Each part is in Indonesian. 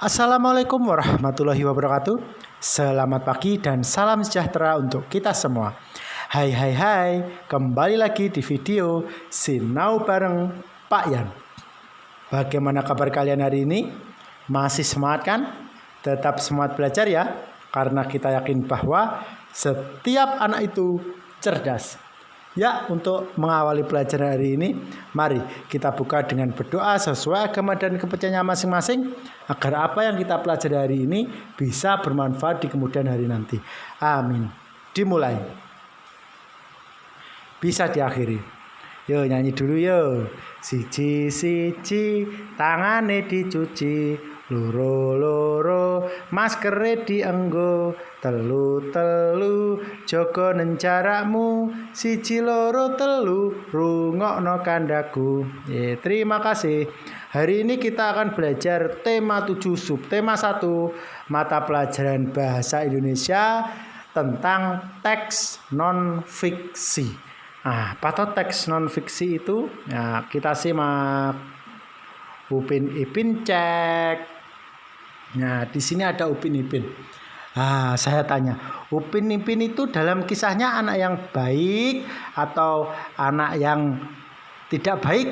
Assalamualaikum warahmatullahi wabarakatuh. Selamat pagi dan salam sejahtera untuk kita semua. Hai, kembali lagi di video Sinau bareng Pak Yan. Bagaimana kabar kalian hari ini? Masih semangat kan? Tetap semangat belajar ya, karena kita yakin bahwa setiap anak itu cerdas. Ya, untuk mengawali pelajaran hari ini, mari kita buka dengan berdoa sesuai agama dan kepercayaan masing-masing, agar apa yang kita pelajari hari ini bisa bermanfaat di kemudian hari nanti. Amin. Dimulai. Bisa diakhiri. Yo, nyanyi dulu yo. Siji, tangane dicuci, loro, maskere dienggo, telu, jogo nenjarakmu, siji loro telu, rungokno kandaku. Terima kasih. Hari ini kita akan belajar tema 7 subtema 1 mata pelajaran bahasa Indonesia tentang teks non-fiksi. Apa teks non-fiksi itu? Nah, kita simak. Upin Ipin cek. Nah, di sini ada Upin Ipin. Saya tanya, Upin Ipin itu dalam kisahnya anak yang baik atau anak yang tidak baik?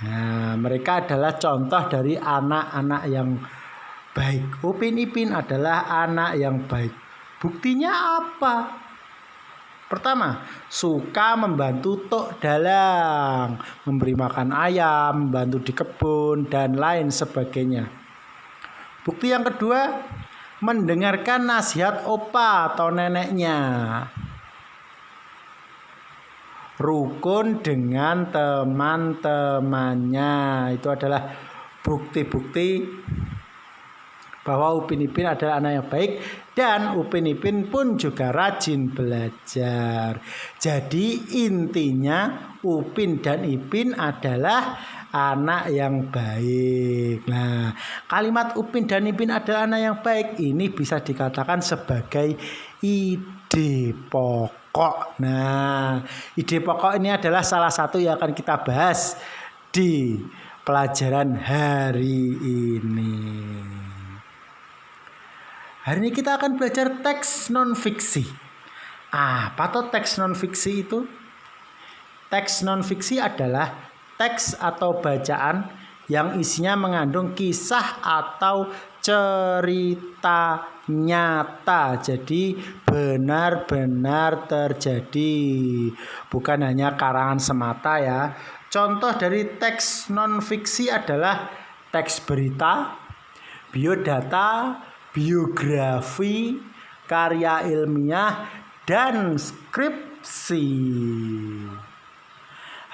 Nah, mereka adalah contoh dari anak-anak yang baik. Upin Ipin adalah anak yang baik. Buktinya apa? Pertama, suka membantu tok dalang, memberi makan ayam, membantu di kebun, dan lain sebagainya. Bukti yang kedua, mendengarkan nasihat opa atau neneknya. Rukun dengan teman-temannya. Itu adalah bukti-bukti bahwa Upin Ipin adalah anak yang baik, dan Upin Ipin pun juga rajin belajar. Jadi intinya Upin dan Ipin adalah anak yang baik. Nah, kalimat Upin dan Ipin adalah anak yang baik ini bisa dikatakan sebagai ide pokok. Nah, ide pokok ini adalah salah satu yang akan kita bahas di pelajaran hari ini. Hari ini kita akan belajar teks non-fiksi. Apa tuh teks non-fiksi itu? Teks non-fiksi adalah teks atau bacaan yang isinya mengandung kisah atau cerita nyata. Jadi benar-benar terjadi, bukan hanya karangan semata ya. Contoh dari teks non-fiksi adalah teks berita, biodata, biografi, karya ilmiah, dan skripsi.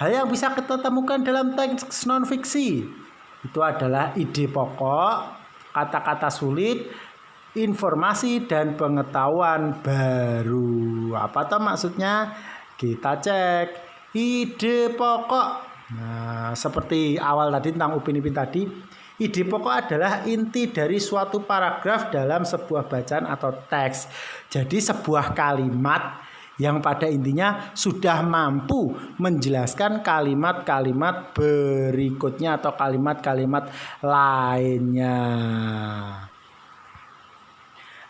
Hal yang bisa kita temukan dalam teks non-fiksi itu adalah ide pokok, kata-kata sulit, informasi, dan pengetahuan baru. Apa tuh maksudnya? Kita cek ide pokok. Nah, seperti awal tadi tentang Upin Ipin tadi, ide pokok adalah inti dari suatu paragraf dalam sebuah bacaan atau teks. Jadi sebuah kalimat yang pada intinya sudah mampu menjelaskan kalimat-kalimat berikutnya atau kalimat-kalimat lainnya.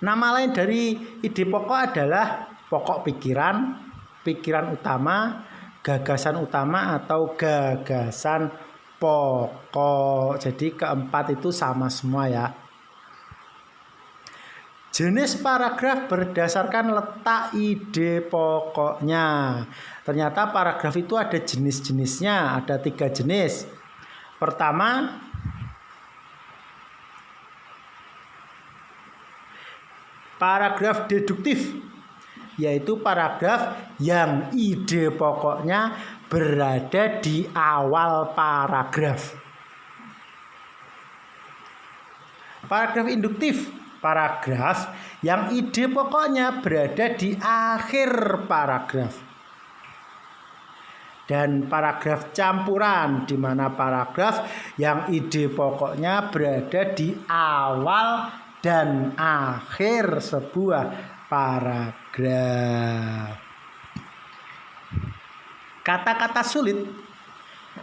Nama lain dari ide pokok adalah pokok pikiran, pikiran utama, gagasan utama, atau gagasan pokok. Jadi keempat itu sama semua ya. Jenis paragraf berdasarkan letak ide pokoknya. Ternyata paragraf itu ada jenis-jenisnya, ada 3 jenis. Pertama, paragraf deduktif, yaitu paragraf yang ide pokoknya berada di awal paragraf. Paragraf induktif, paragraf yang ide pokoknya berada di akhir paragraf. Dan paragraf campuran, di mana paragraf yang ide pokoknya berada di awal dan akhir sebuah paragraf. Kata-kata sulit,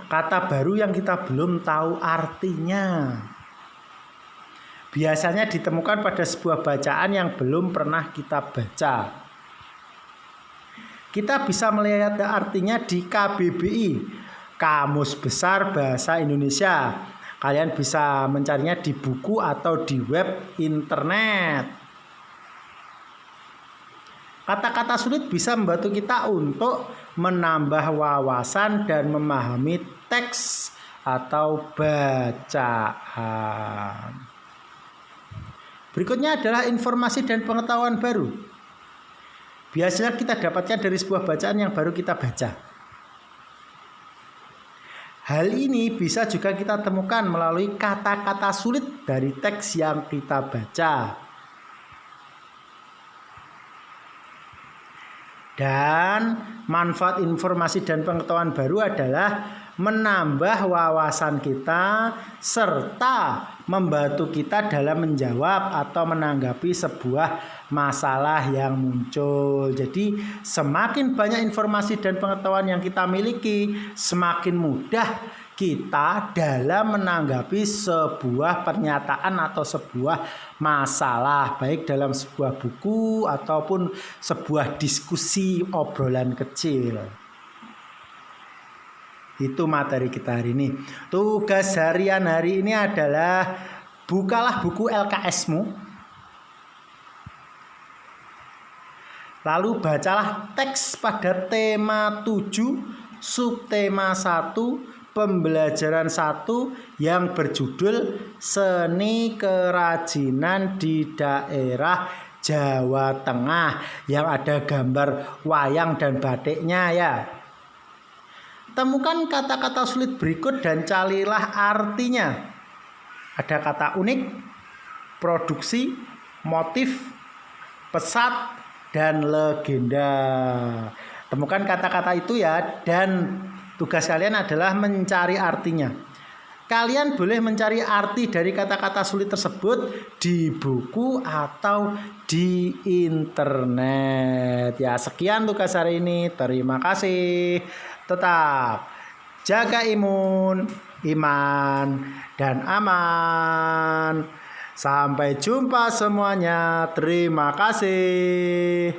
kata baru yang kita belum tahu artinya. biasanya ditemukan pada sebuah bacaan yang belum pernah kita baca. Kita bisa melihat artinya di KBBI, Kamus Besar Bahasa Indonesia. Kalian bisa mencarinya di buku atau di web internet. Kata-kata sulit bisa membantu kita untuk menambah wawasan dan memahami teks atau bacaan. Berikutnya adalah informasi dan pengetahuan baru. Biasanya kita dapatkan dari sebuah bacaan yang baru kita baca. Hal ini bisa juga kita temukan melalui kata-kata sulit dari teks yang kita baca. Dan manfaat informasi dan pengetahuan baru adalah menambah wawasan kita serta membantu kita dalam menjawab atau menanggapi sebuah masalah yang muncul. Jadi semakin banyak informasi dan pengetahuan yang kita miliki, semakin mudah kita dalam menanggapi sebuah pernyataan atau sebuah masalah, baik dalam sebuah buku ataupun sebuah diskusi obrolan kecil. Itu materi kita hari ini. Tugas harian hari ini adalah bukalah buku LKS-mu. Lalu bacalah teks pada tema 7, subtema 1, pembelajaran 1 yang berjudul Seni Kerajinan di Daerah Jawa Tengah, yang ada gambar wayang dan batiknya ya. Temukan kata-kata sulit berikut dan carilah artinya. Ada kata unik, produksi, motif, pesat, dan legenda. Temukan kata-kata itu ya, dan tugas kalian adalah mencari artinya. Kalian boleh mencari arti dari kata-kata sulit tersebut di buku atau di internet. Ya, sekian tugas hari ini. Terima kasih. Tetap jaga imun, iman, dan aman. Sampai jumpa semuanya. Terima kasih.